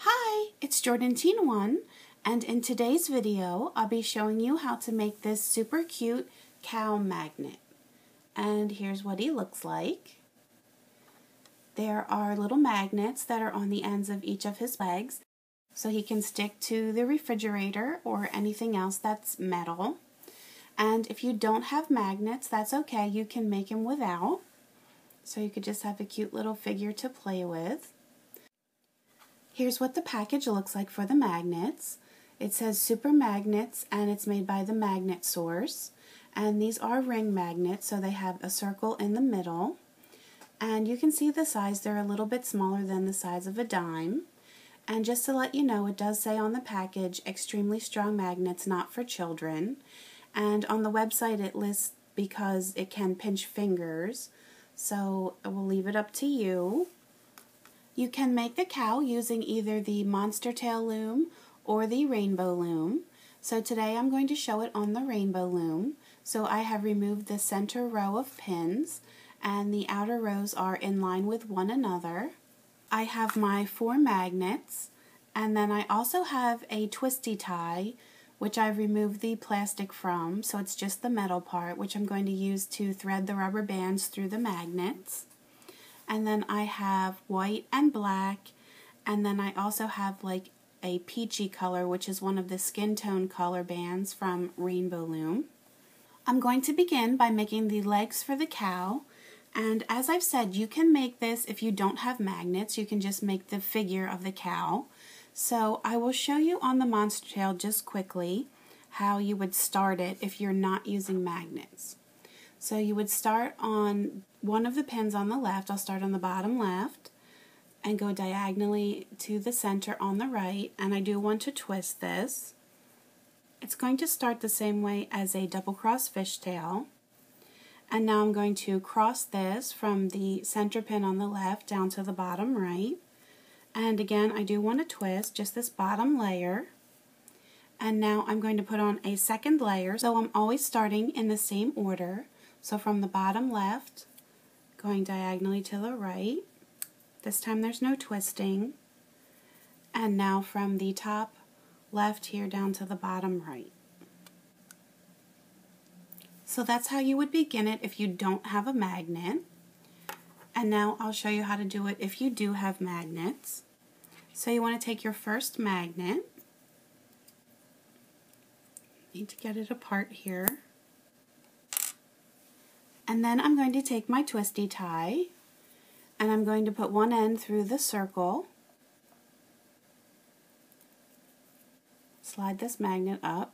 Hi, it's Jordan Teen One, and in today's video I'll be showing you how to make this super cute cow magnet. And here's what he looks like. There are little magnets that are on the ends of each of his legs, so he can stick to the refrigerator or anything else that's metal. And if you don't have magnets, that's okay, you can make him without. So you could just have a cute little figure to play with. Here's what the package looks like for the magnets. It says Super Magnets and it's made by the Magnet Source. And these are ring magnets, so they have a circle in the middle. And you can see the size, they're a little bit smaller than the size of a dime. And just to let you know, it does say on the package, extremely strong magnets, not for children. And on the website it lists because it can pinch fingers. So we'll leave it up to you. You can make the cow using either the monster tail loom or the rainbow loom. So today I'm going to show it on the rainbow loom. So I have removed the center row of pins and the outer rows are in line with one another. I have my 4 magnets, and then I also have a twisty tie which I've removed the plastic from, so it's just the metal part, which I'm going to use to thread the rubber bands through the magnets. And then I have white and black, and then I also have like a peachy color, which is one of the skin tone color bands from Rainbow Loom. I'm going to begin by making the legs for the cow, and as I've said, you can make this if you don't have magnets. You can just make the figure of the cow. So I will show you on the monster tail just quickly how you would start it if you're not using magnets. So you would start on one of the pins on the left. I'll start on the bottom left and go diagonally to the center on the right, and I do want to twist this. It's going to start the same way as a double cross fishtail. And now I'm going to cross this from the center pin on the left down to the bottom right. And again, I do want to twist just this bottom layer. And now I'm going to put on a second layer, so I'm always starting in the same order. So from the bottom left, going diagonally to the right. This time there's no twisting. And now from the top left here down to the bottom right. So that's how you would begin it if you don't have a magnet. And now I'll show you how to do it if you do have magnets. So you want to take your first magnet. Need to get it apart here. And then I'm going to take my twisty tie and I'm going to put one end through the circle. Slide this magnet up.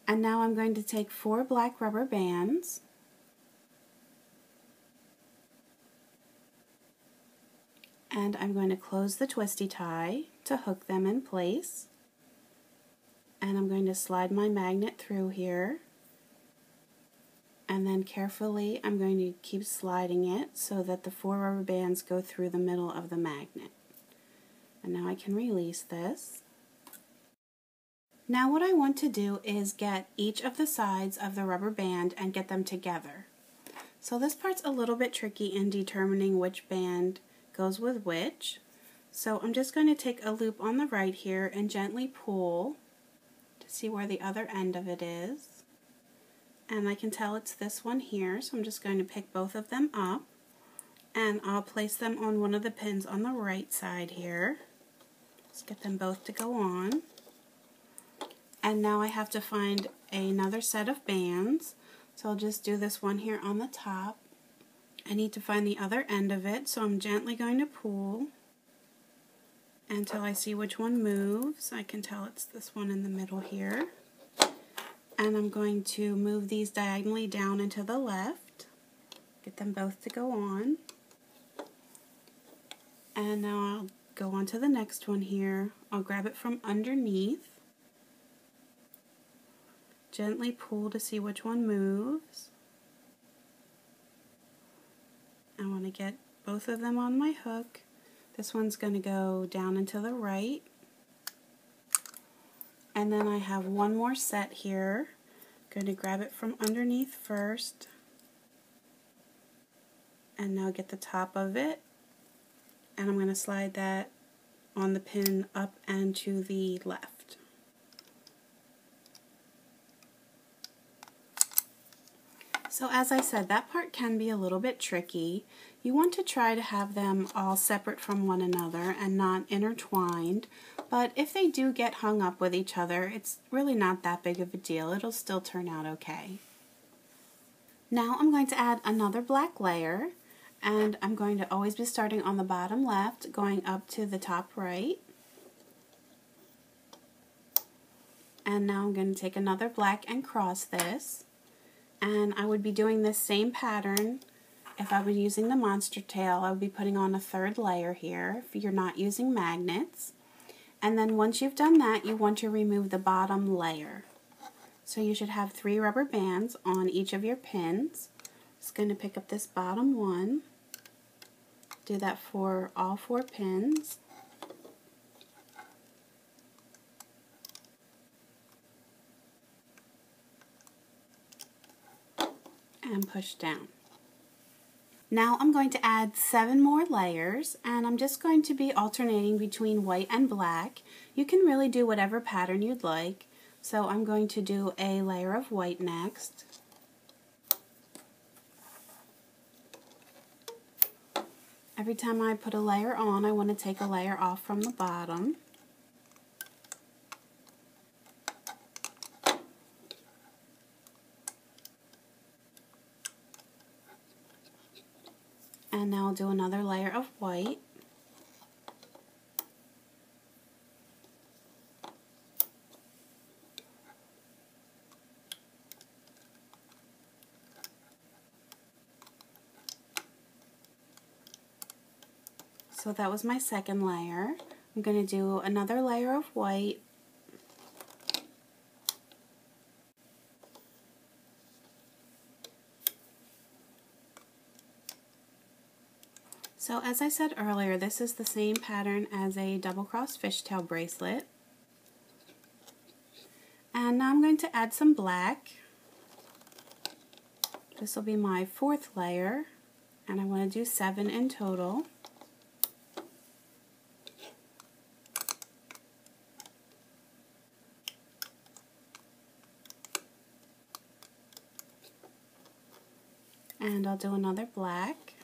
And now I'm going to take 4 black rubber bands. And I'm going to close the twisty tie to hook them in place. And I'm going to slide my magnet through here. And then carefully I'm going to keep sliding it so that the 4 rubber bands go through the middle of the magnet. And now I can release this. Now what I want to do is get each of the sides of the rubber band and get them together. So this part's a little bit tricky in determining which band goes with which. So I'm just going to take a loop on the right here and gently pull to see where the other end of it is. And I can tell it's this one here, so I'm just going to pick both of them up and I'll place them on one of the pins on the right side here. Let's get them both to go on. And now I have to find another set of bands, so I'll just do this one here on the top. I need to find the other end of it, so I'm gently going to pull until I see which one moves. I can tell it's this one in the middle here. And I'm going to move these diagonally down and to the left. Get them both to go on. And now I'll go on to the next one here. I'll grab it from underneath. Gently pull to see which one moves. I want to get both of them on my hook. This one's going to go down and to the right. And then I have one more set here. I'm going to grab it from underneath first. And now get the top of it. And I'm going to slide that on the pin up and to the left. So as I said, that part can be a little bit tricky. You want to try to have them all separate from one another and not intertwined, but if they do get hung up with each other, it's really not that big of a deal. It'll still turn out okay. Now I'm going to add another black layer, and I'm going to always be starting on the bottom left, going up to the top right. And now I'm going to take another black and cross this. And I would be doing this same pattern if I were using the monster tail. I would be putting on a third layer here if you're not using magnets. And then once you've done that, you want to remove the bottom layer. So you should have 3 rubber bands on each of your pins. Just going to pick up this bottom one. Do that for all 4 pins. And push down. Now I'm going to add 7 more layers, and I'm just going to be alternating between white and black. You can really do whatever pattern you'd like. So I'm going to do a layer of white next. Every time I put a layer on, I want to take a layer off from the bottom. And now I'll do another layer of white. So that was my second layer. I'm going to do another layer of white. So as I said earlier, this is the same pattern as a double-cross fishtail bracelet. And now I'm going to add some black. This will be my 4th layer, and I want to do 7 in total. And I'll do another black.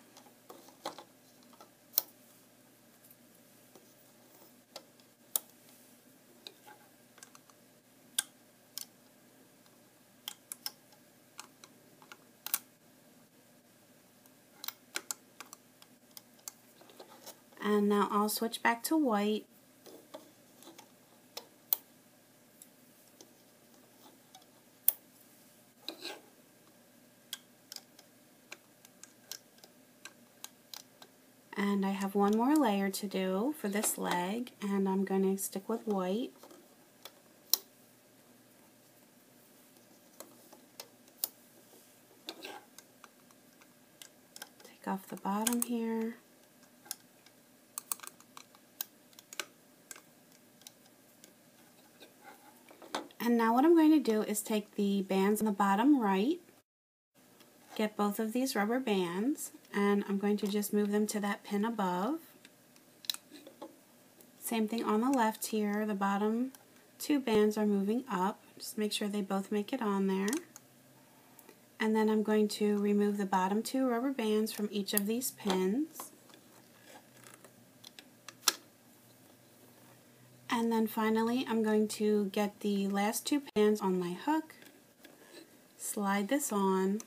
And now I'll switch back to white. And I have one more layer to do for this leg, and I'm going to stick with white. Take off the bottom here. And now what I'm going to do is take the bands on the bottom right, get both of these rubber bands, and I'm going to just move them to that pin above. Same thing on the left here, the bottom 2 bands are moving up. Just make sure they both make it on there. And then I'm going to remove the bottom 2 rubber bands from each of these pins. And then finally I'm going to get the last 2 bands on my hook, slide this on,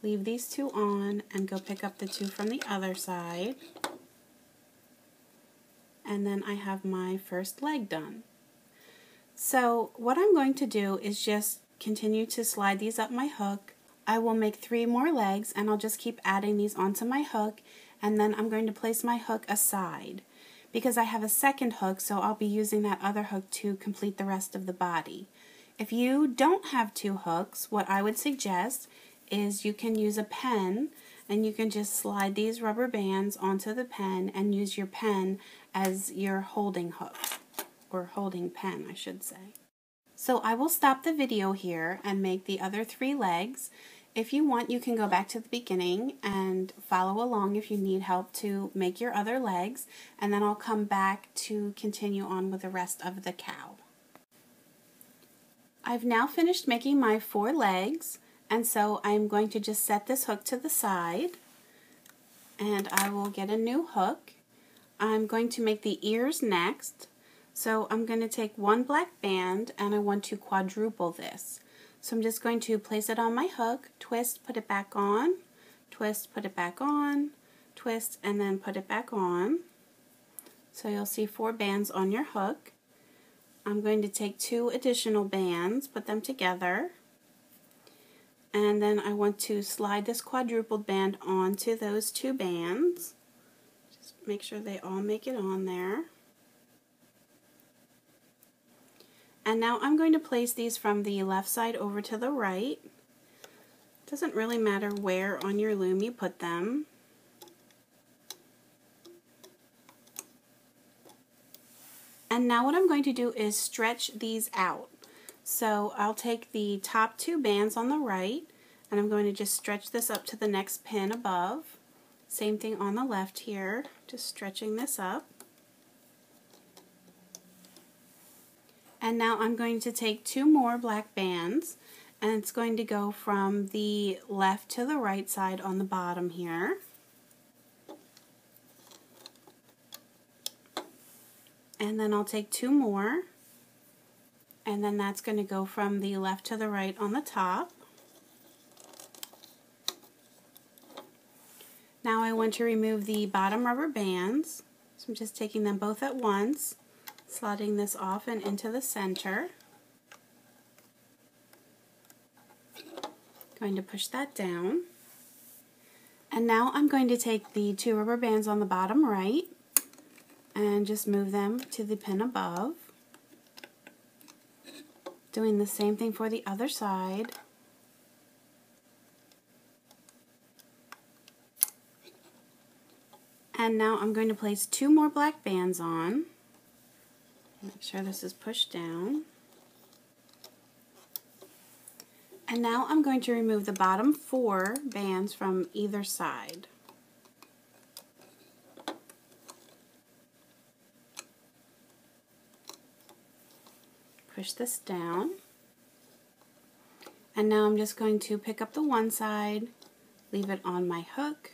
leave these 2 on, and go pick up the 2 from the other side. And then I have my first leg done. So what I'm going to do is just continue to slide these up my hook. I will make 3 more legs, and I'll just keep adding these onto my hook, and then I'm going to place my hook aside because I have a second hook, so I'll be using that other hook to complete the rest of the body. If you don't have 2 hooks, what I would suggest is you can use a pen, and you can just slide these rubber bands onto the pen and use your pen as your holding hook, or holding pen, I should say. So I will stop the video here and make the other 3 legs. If you want, you can go back to the beginning and follow along if you need help to make your other legs, and then I'll come back to continue on with the rest of the cow. I've now finished making my 4 legs, and so I'm going to just set this hook to the side, and I will get a new hook. I'm going to make the ears next, so I'm going to take 1 black band and I want to quadruple this. So I'm just going to place it on my hook, twist, put it back on, twist, put it back on, twist, and then put it back on. So you'll see 4 bands on your hook. I'm going to take 2 additional bands, put them together, and then I want to slide this quadrupled band onto those 2 bands. Just make sure they all make it on there. And now I'm going to place these from the left side over to the right. Doesn't really matter where on your loom you put them. And now what I'm going to do is stretch these out. So I'll take the top 2 bands on the right, and I'm going to just stretch this up to the next pin above. Same thing on the left here, just stretching this up. And now I'm going to take 2 more black bands, and it's going to go from the left to the right side on the bottom here. And then I'll take 2 more, and then that's going to go from the left to the right on the top. Now I want to remove the bottom rubber bands, so I'm just taking them both at once, sliding this off and into the center. Going to push that down. And now I'm going to take the 2 rubber bands on the bottom right and just move them to the pin above. Doing the same thing for the other side. And now I'm going to place 2 more black bands on. Make sure this is pushed down. And now I'm going to remove the bottom 4 bands from either side. Push this down. And now I'm just going to pick up the one side, leave it on my hook,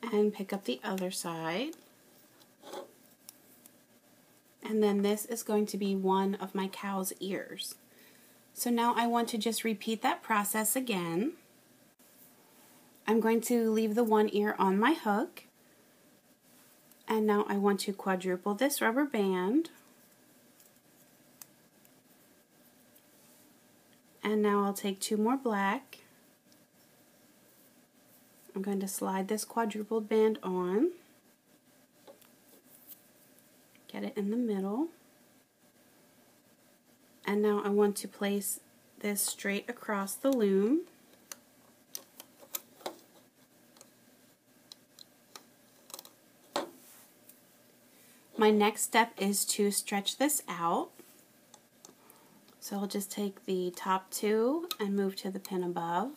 and pick up the other side. And then this is going to be one of my cow's ears. So now I want to just repeat that process again. I'm going to leave the one ear on my hook, and now I want to quadruple this rubber band. And now I'll take 2 more black. I'm going to slide this quadrupled band on. Get it in the middle. And now I want to place this straight across the loom. My next step is to stretch this out. So I'll just take the top 2 and move to the pin above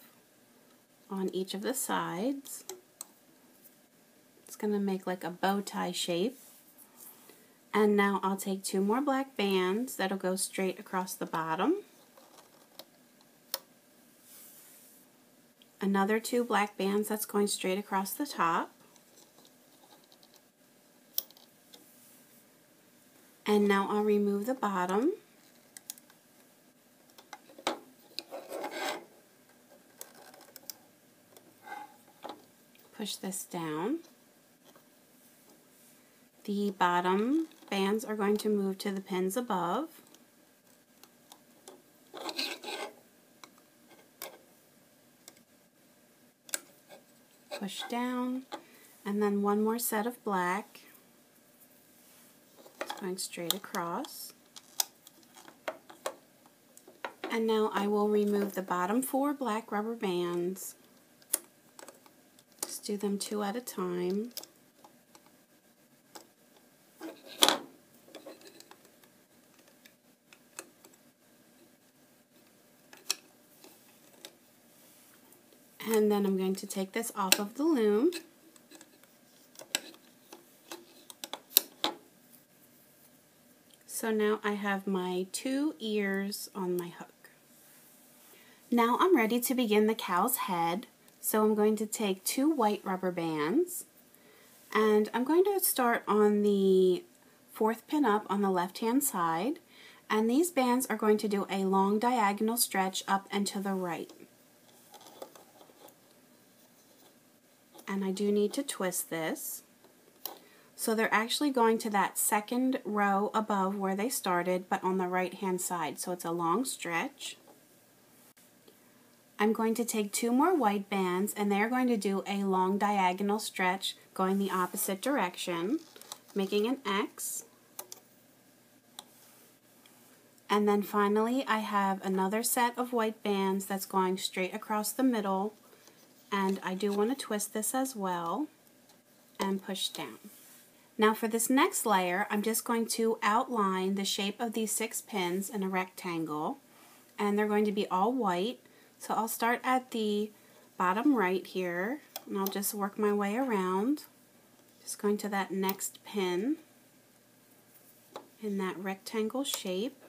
on each of the sides. It's going to make like a bow tie shape. And now I'll take 2 more black bands that'll go straight across the bottom. Another 2 black bands that's going straight across the top. And now I'll remove the bottom. Push this down. The bottom bands are going to move to the pins above. Push down, and then 1 more set of black. It's going straight across. And now I will remove the bottom 4 black rubber bands. Just do them 2 at a time. then I'm going to take this off of the loom. So now I have my 2 ears on my hook. Now I'm ready to begin the cow's head. So I'm going to take 2 white rubber bands, and I'm going to start on the 4th pin up on the left hand side, and these bands are going to do a long diagonal stretch up and to the right. And I do need to twist this. So they're actually going to that 2nd row above where they started, but on the right hand side, so it's a long stretch. I'm going to take 2 more white bands, and they're going to do a long diagonal stretch going the opposite direction, making an X. And then finally I have another set of white bands that's going straight across the middle, and I do want to twist this as well and push down. Now for this next layer, I'm just going to outline the shape of these 6 pins in a rectangle, and they're going to be all white. So I'll start at the bottom right here, and I'll just work my way around, just going to that next pin in that rectangle shape.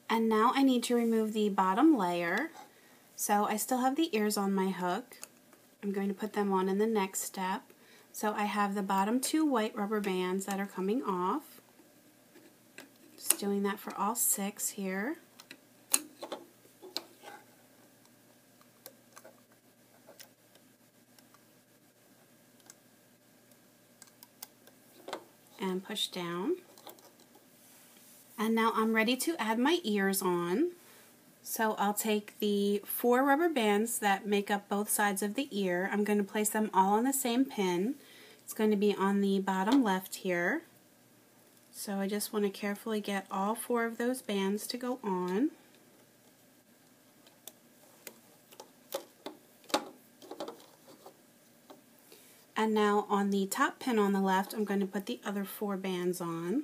And now I need to remove the bottom layer. So I still have the ears on my hook. I'm going to put them on in the next step. So I have the bottom 2 white rubber bands that are coming off. Just doing that for all 6 here. And push down. And now I'm ready to add my ears on. So I'll take the 4 rubber bands that make up both sides of the ear. I'm going to place them all on the same pin. It's going to be on the bottom left here. So I just want to carefully get all 4 of those bands to go on. And now on the top pin on the left, I'm going to put the other 4 bands on.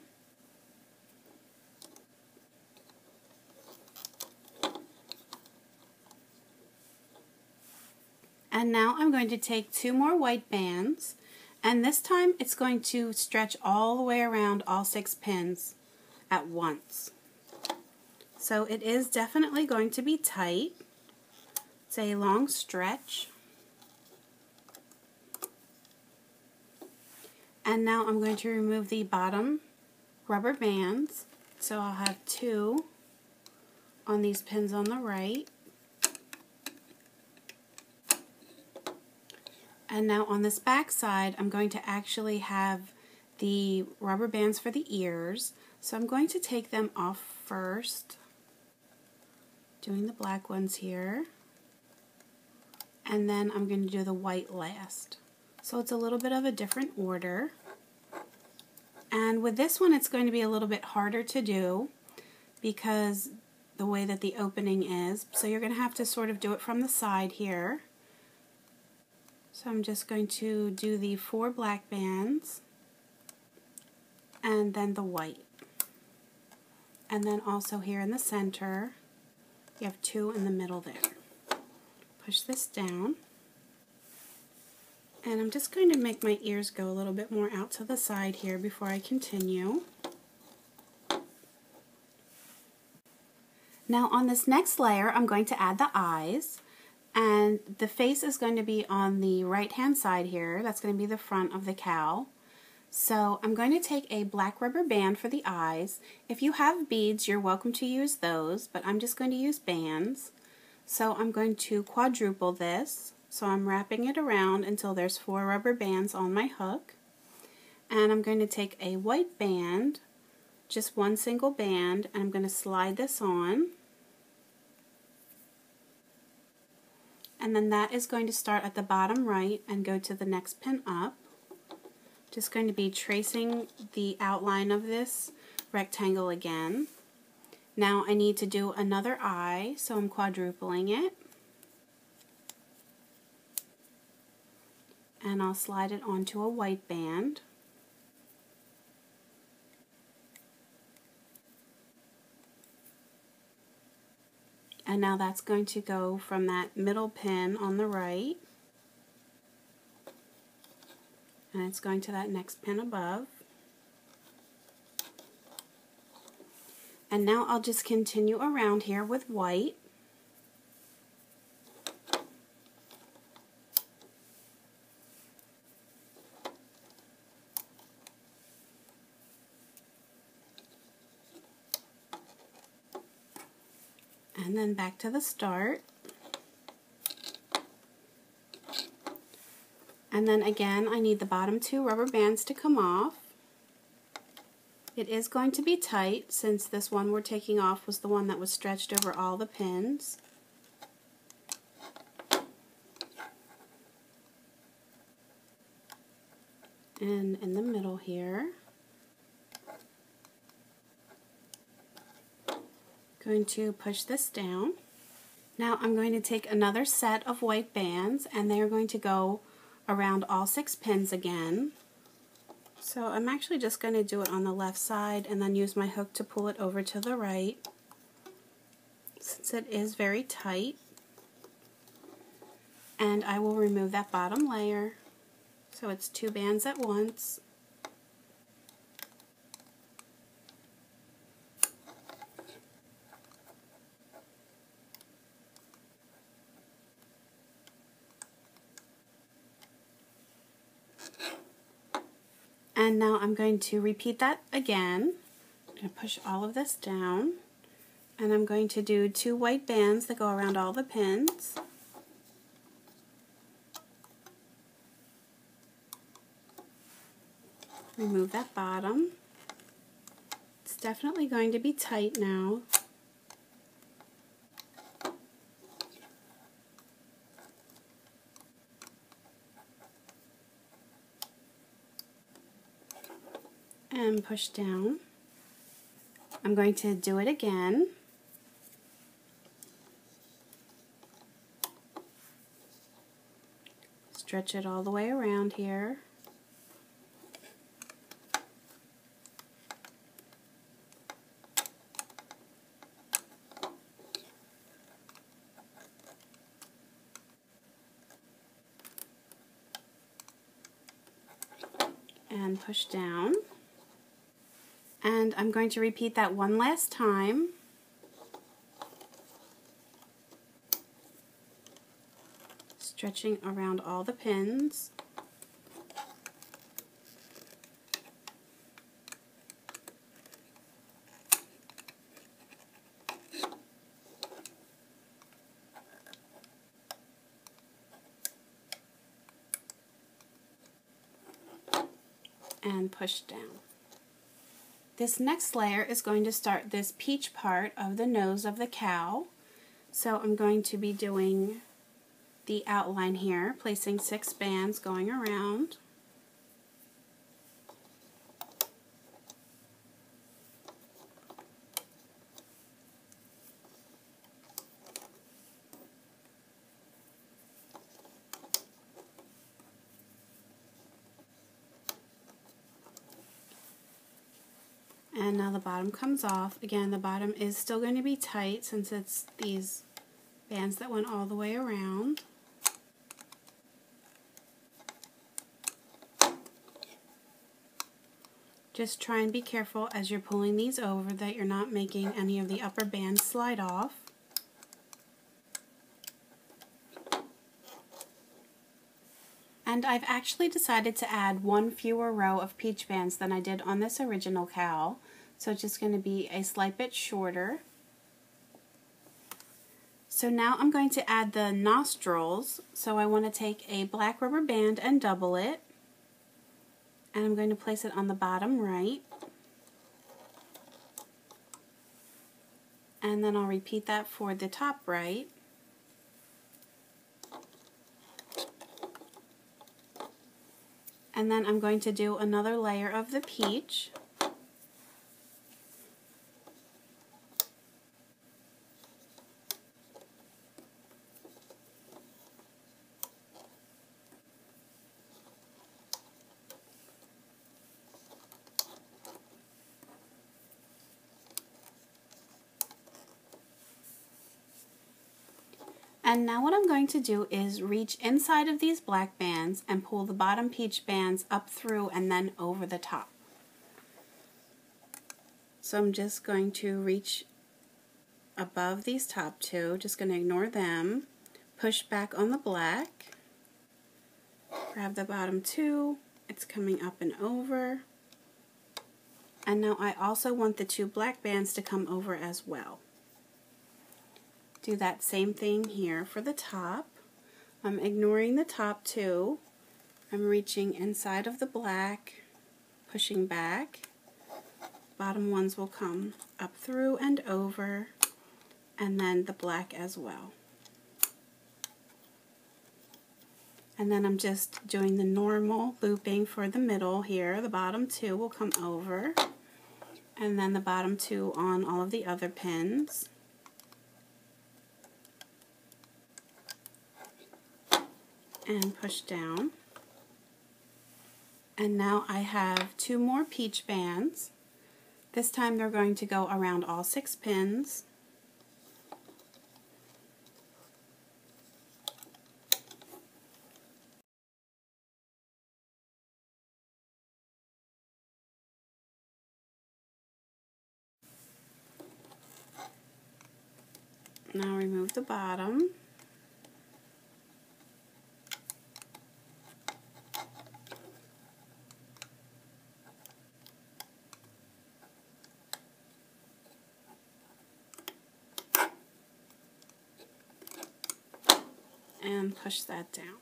And now I'm going to take 2 more white bands, and this time it's going to stretch all the way around all 6 pins at once. So it is definitely going to be tight. It's a long stretch. And now I'm going to remove the bottom rubber bands. So I'll have 2 on these pins on the right. And now on this back side, I'm going to actually have the rubber bands for the ears. So I'm going to take them off first, doing the black ones here. And then I'm going to do the white last. So it's a little bit of a different order. And with this one, it's going to be a little bit harder to do because the way that the opening is. So you're going to have to sort of do it from the side here. So I'm just going to do the 4 black bands and then the white. And then also here in the center, you have 2 in the middle there. Push this down. And I'm just going to make my ears go a little bit more out to the side here before I continue. Now on this next layer, I'm going to add the eyes. And the face is going to be on the right hand side here. That's going to be the front of the cow. So I'm going to take a black rubber band for the eyes. If you have beads, you're welcome to use those, but I'm just going to use bands. So I'm going to quadruple this. So I'm wrapping it around until there's 4 rubber bands on my hook. And I'm going to take a white band, just 1 single band, and I'm going to slide this on. And then that is going to start at the bottom right and go to the next pin up. Just going to be tracing the outline of this rectangle again. Now I need to do another eye, so I'm quadrupling it. and I'll slide it onto a white band. And now that's going to go from that middle pin on the right, and it's going to that next pin above. And now I'll just continue around here with white. And then back to the start. And then again, I need the bottom 2 rubber bands to come off. It is going to be tight since this one we're taking off was the one that was stretched over all the pins. And in the middle here, going to push this down. Now I'm going to take another set of white bands, and they are going to go around all 6 pins again. So I'm actually just going to do it on the left side and then use my hook to pull it over to the right, since it is very tight. And I will remove that bottom layer, so it's 2 bands at once. And now I'm going to repeat that again. I'm going to push all of this down, and I'm going to do 2 white bands that go around all the pins. Remove that bottom. It's definitely going to be tight now. And push down. I'm going to do it again. Stretch it all the way around here. And push down. And I'm going to repeat that one last time. Stretching around all the pins. And push down. This next layer is going to start this peach part of the nose of the cow. So I'm going to be doing the outline here, placing 6 bands going around. And now the bottom comes off. Again, the bottom is still going to be tight since it's these bands that went all the way around. Just try and be careful as you're pulling these over that you're not making any of the upper bands slide off. And I've actually decided to add 1 fewer row of peach bands than I did on this original cow. So it's just going to be a slight bit shorter. So now I'm going to add the nostrils. So I want to take a black rubber band and double it. And I'm going to place it on the bottom right. And then I'll repeat that for the top right. And then I'm going to do another layer of the peach. And now what I'm going to do is reach inside of these black bands and pull the bottom peach bands up through and then over the top. So I'm just going to reach above these top two, just going to ignore them, push back on the black, grab the bottom two, it's coming up and over, and now I also want the two black bands to come over as well. Do that same thing here for the top. I'm ignoring the top two, I'm reaching inside of the black, pushing back, bottom ones will come up through and over, and then the black as well. And then I'm just doing the normal looping for the middle here. The bottom two will come over, and then the bottom two on all of the other pins. And push down. And now I have two more peach bands. This time they're going to go around all 6 pins. Now remove the bottom. And push that down.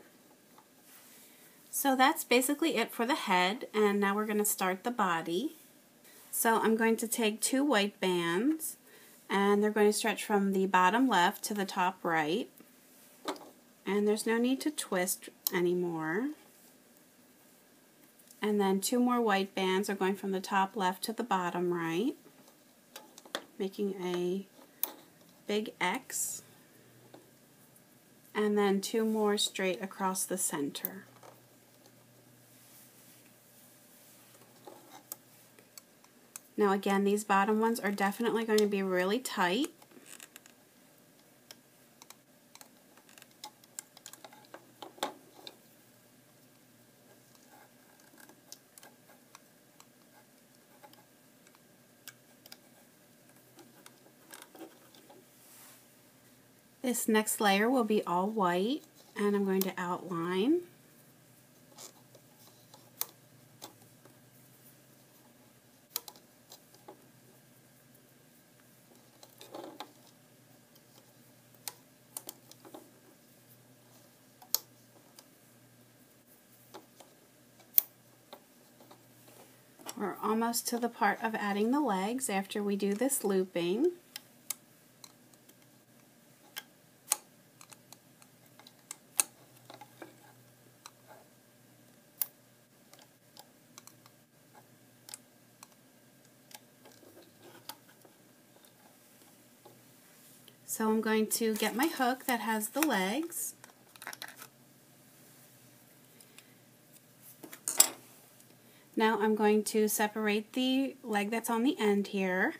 So that's basically it for the head, and now we're going to start the body. So I'm going to take 2 white bands, and they're going to stretch from the bottom left to the top right, and there's no need to twist anymore. And then 2 more white bands are going from the top left to the bottom right, making a big X. And then 2 more straight across the center. Now again, these bottom ones are definitely going to be really tight. This next layer will be all white, and I'm going to outline. We're almost to the part of adding the legs after we do this looping. So I'm going to get my hook that has the legs. Now I'm going to separate the leg that's on the end here,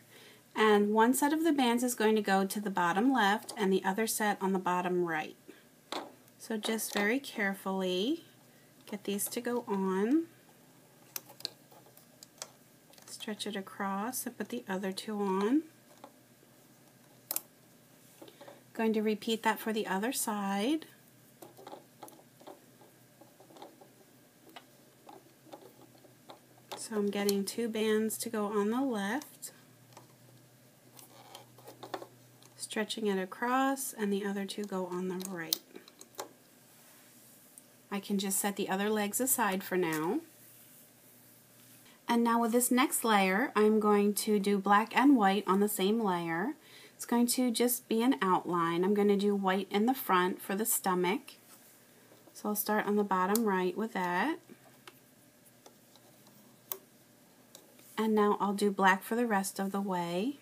and one set of the bands is going to go to the bottom left and the other set on the bottom right. So just very carefully get these to go on. Stretch it across and put the other 2 on. Going to repeat that for the other side. So I'm getting 2 bands to go on the left, stretching it across, and the other 2 go on the right. I can just set the other legs aside for now. And now with this next layer, I'm going to do black and white on the same layer. It's going to just be an outline. I'm going to do white in the front for the stomach. So I'll start on the bottom right with that. And now I'll do black for the rest of the way.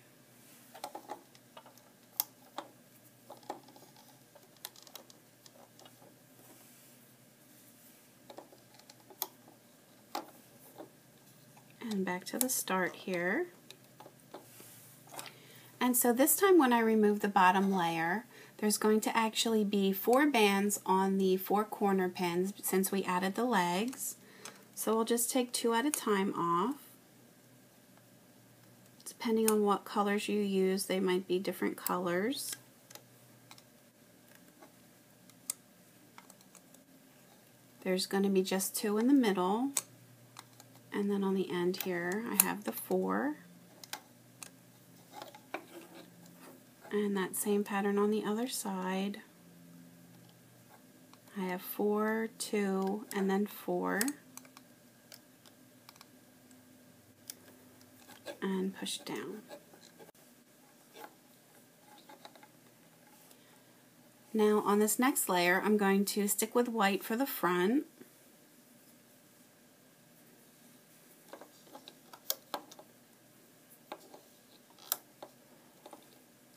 And back to the start here. And so this time when I remove the bottom layer, There's going to actually be 4 bands on the 4 corner pins since we added the legs. So we'll just take 2 at a time off. Depending on what colors you use, they might be different colors. There's going to be just 2 in the middle, and then on the end here I have the 4. And that same pattern on the other side. I have 4, 2, and then 4. And push down. Now on this next layer I'm going to stick with white for the front.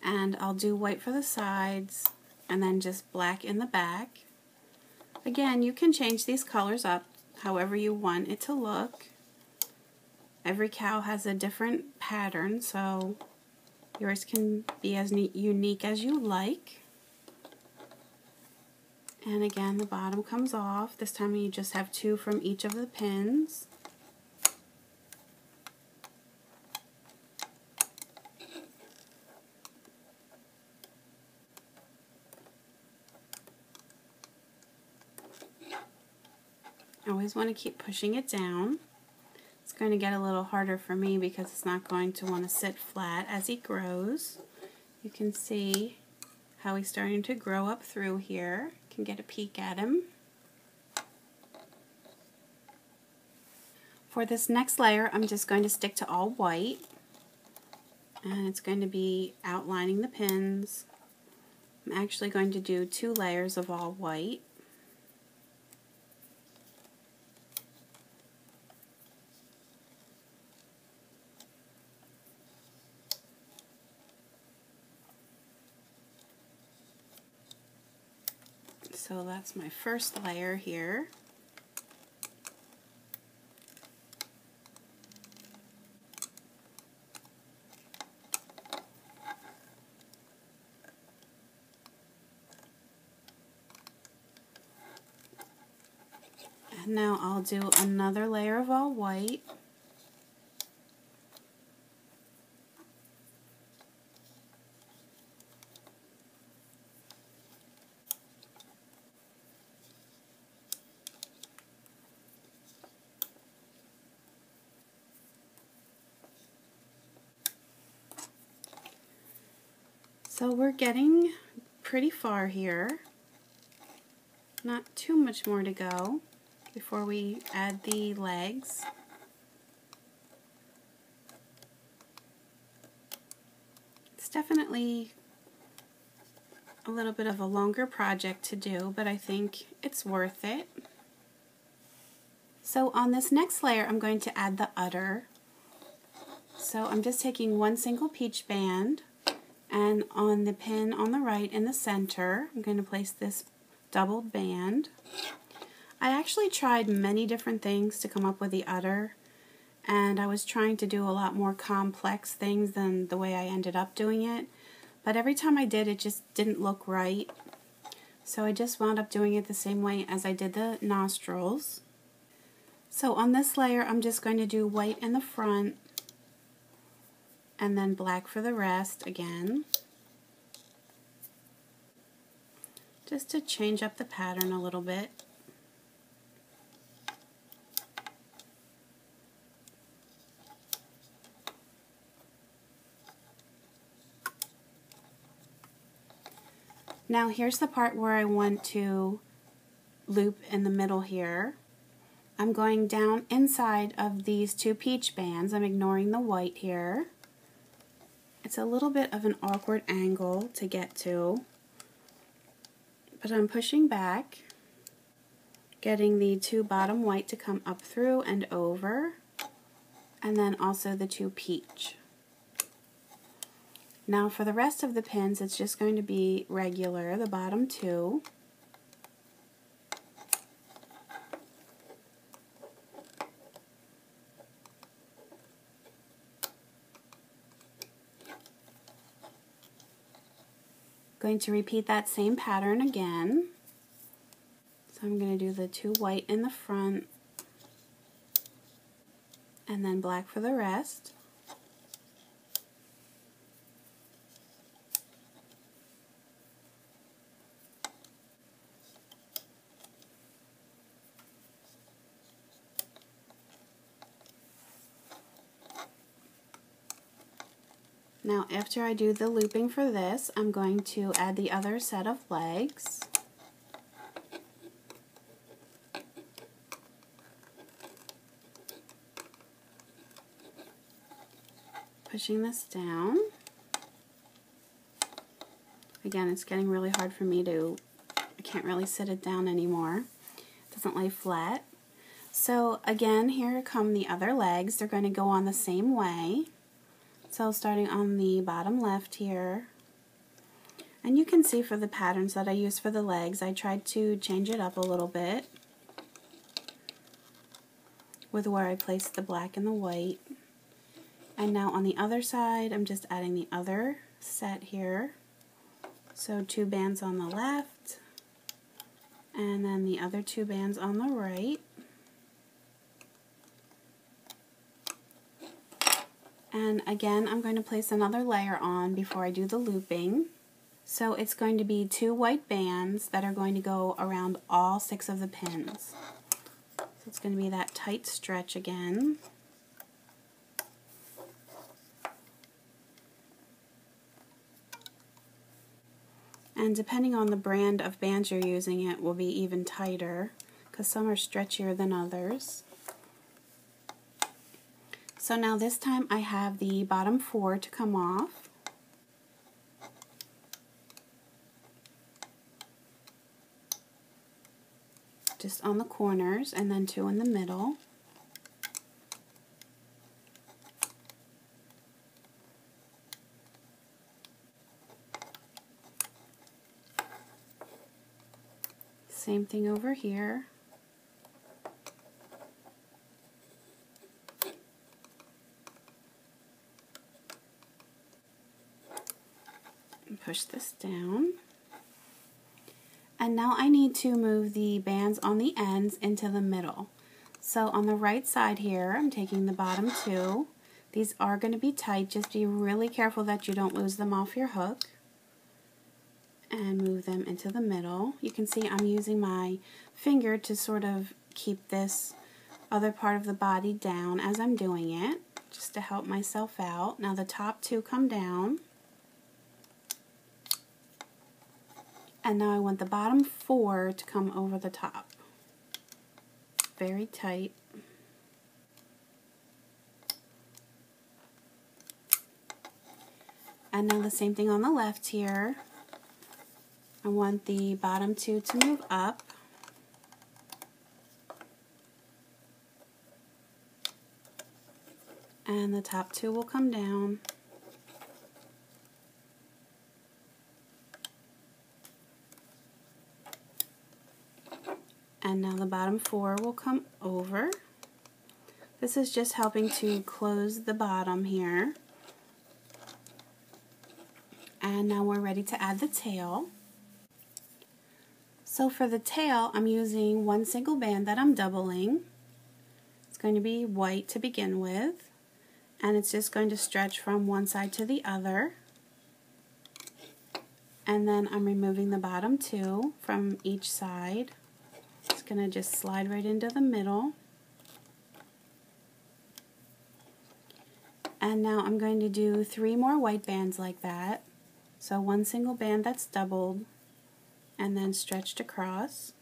And I'll do white for the sides and then just black in the back. Again, you can change these colors up however you want it to look. Every cow has a different pattern, so yours can be as unique as you like. And again, the bottom comes off. This time you just have 2 from each of the pins. I always want to keep pushing it down. It's going to get a little harder for me because it's not going to want to sit flat as he grows. You can see how he's starting to grow up through here. You can get a peek at him. For this next layer, I'm just going to stick to all white. And it's going to be outlining the pins. I'm actually going to do 2 layers of all white. So that's my first layer here. And now I'll do another layer of all white. So we're getting pretty far here. Not too much more to go before we add the legs. It's definitely a little bit of a longer project to do, but I think it's worth it. So on this next layer I'm going to add the udder. So I'm just taking 1 single peach band, and on the pin on the right in the center I'm going to place this doubled band. I actually tried many different things to come up with the udder, and I was trying to do a lot more complex things than the way I ended up doing it, but every time I did it just didn't look right, so I just wound up doing it the same way as I did the nostrils. So on this layer I'm just going to do white in the front and then black for the rest again, just to change up the pattern a little bit. Now here's the part where I want to loop in the middle here. I'm going down inside of these 2 peach bands. I'm ignoring the white here. It's a little bit of an awkward angle to get to, but I'm pushing back, getting the 2 bottom white to come up through and over, and then also the 2 peach. Now for the rest of the pins it's just going to be regular, the bottom 2. Going to repeat that same pattern again. So I'm going to do the 2 white in the front and then black for the rest. Now after I do the looping for this, I'm going to add the other set of legs. Pushing this down. Again, it's getting really hard for me to, I can't really sit it down anymore. It doesn't lay flat. So again, here come the other legs. They're going to go on the same way. So starting on the bottom left here, and you can see for the patterns that I use for the legs, I tried to change it up a little bit with where I placed the black and the white. And now on the other side, I'm just adding the other set here. So 2 bands on the left, and then the other 2 bands on the right. And again, I'm going to place another layer on before I do the looping. So it's going to be 2 white bands that are going to go around all 6 of the pins. So it's going to be that tight stretch again. And depending on the brand of bands you're using, it will be even tighter, because some are stretchier than others. So now this time I have the bottom 4 to come off. Just on the corners, and then 2 in the middle. Same thing over here. Push this down. And now I need to move the bands on the ends into the middle. So on the right side here, I'm taking the bottom 2. These are going to be tight. Just be really careful that you don't lose them off your hook. And move them into the middle. You can see I'm using my finger to sort of keep this other part of the body down as I'm doing it, just to help myself out. Now the top 2 come down. And now I want the bottom 4 to come over the top. Very tight. And now the same thing on the left here. I want the bottom 2 to move up. And the top 2 will come down. And now the bottom 4 will come over. This is just helping to close the bottom here. And now we're ready to add the tail. So for the tail, I'm using 1 single band that I'm doubling. It's going to be white to begin with. And it's just going to stretch from one side to the other. And then I'm removing the bottom 2 from each side. It's going to just slide right into the middle. And now I'm going to do 3 more white bands like that. So 1 single band that's doubled and then stretched across.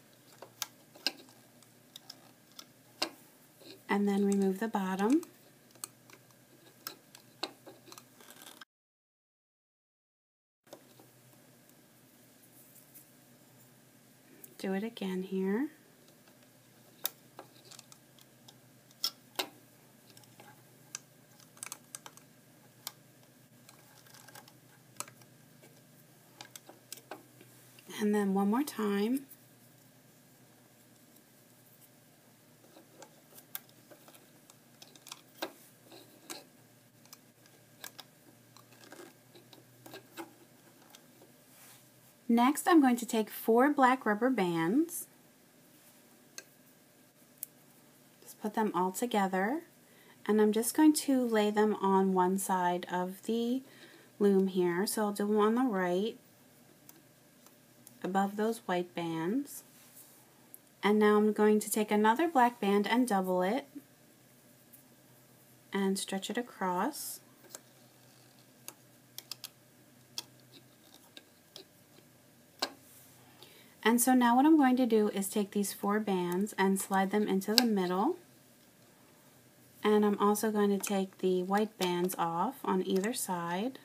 And then remove the bottom. Do it again here. And then one more time. Next, I'm going to take 4 black rubber bands. Just put them all together, and I'm just going to lay them on one side of the loom here. So I'll do them on the right, above those white bands. And now I'm going to take another black band and double it, and stretch it across. And so now what I'm going to do is take these 4 bands and slide them into the middle. And I'm also going to take the white bands off on either side.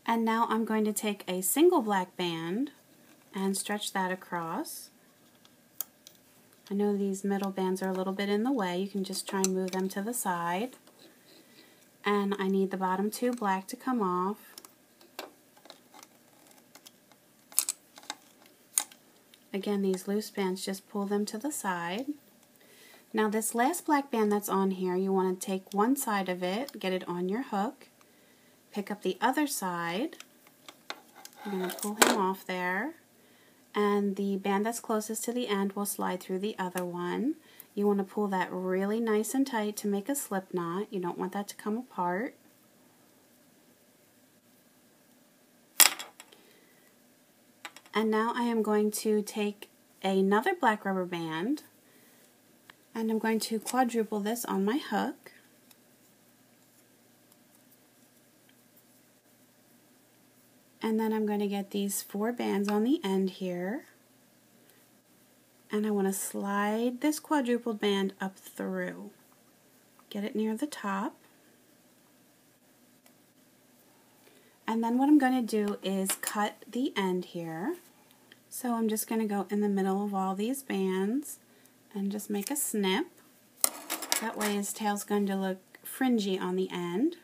And now I'm going to take a single black band and stretch that across. I know these middle bands are a little bit in the way. You can just try and move them to the side. And I need the bottom 2 black to come off. Again, these loose bands, just pull them to the side. Now this last black band that's on here, you want to take one side of it, get it on your hook, pick up the other side. I'm going to pull him off there, and the band that's closest to the end will slide through the other one. You want to pull that really nice and tight to make a slip knot. You don't want that to come apart. And now I am going to take another black rubber band, and I'm going to quadruple this on my hook. And then I'm going to get these 4 bands on the end here. And I want to slide this quadrupled band up through. Get it near the top. And then what I'm going to do is cut the end here. So I'm just going to go in the middle of all these bands and just make a snip. That way his tail's going to look fringy on the end.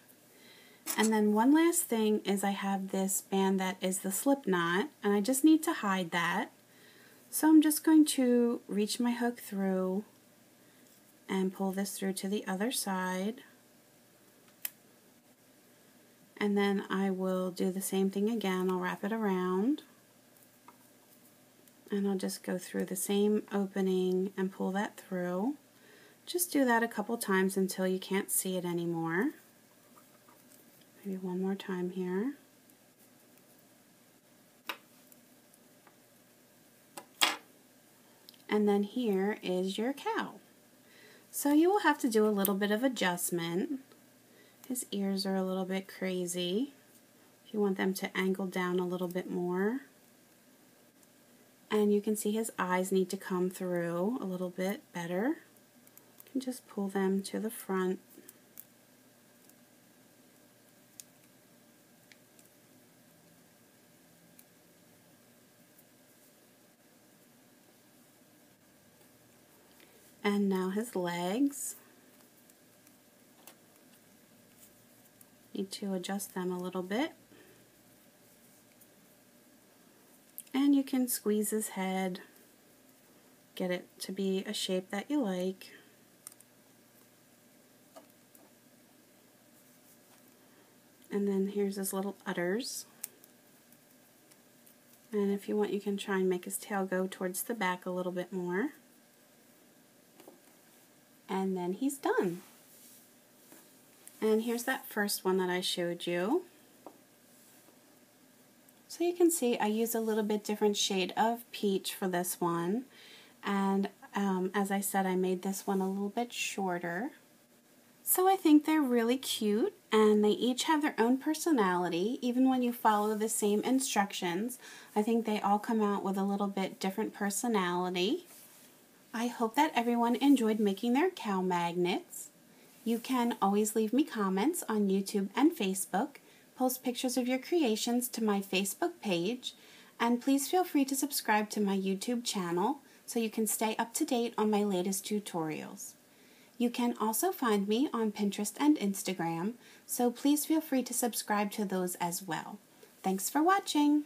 And then one last thing is I have this band that is the slip knot, and I just need to hide that. So I'm just going to reach my hook through and pull this through to the other side. And then I will do the same thing again. I'll wrap it around. And I'll just go through the same opening and pull that through. Just do that a couple times until you can't see it anymore. Maybe one more time here. And then here is your cow. So you will have to do a little bit of adjustment. His ears are a little bit crazy. If you want them to angle down a little bit more. And you can see his eyes need to come through a little bit better. You can just pull them to the front. And now his legs. Need to adjust them a little bit. And you can squeeze his head, get it to be a shape that you like. And then here's his little udders. And if you want, you can try and make his tail go towards the back a little bit more. And then he's done. And here's that first one that I showed you. So you can see I use a little bit different shade of peach for this one. And as I said, I made this one a little bit shorter. So I think they're really cute, and they each have their own personality. Even when you follow the same instructions, I think they all come out with a little bit different personality. I hope that everyone enjoyed making their cow magnets. You can always leave me comments on YouTube and Facebook, post pictures of your creations to my Facebook page, and please feel free to subscribe to my YouTube channel so you can stay up to date on my latest tutorials. You can also find me on Pinterest and Instagram, so please feel free to subscribe to those as well. Thanks for watching!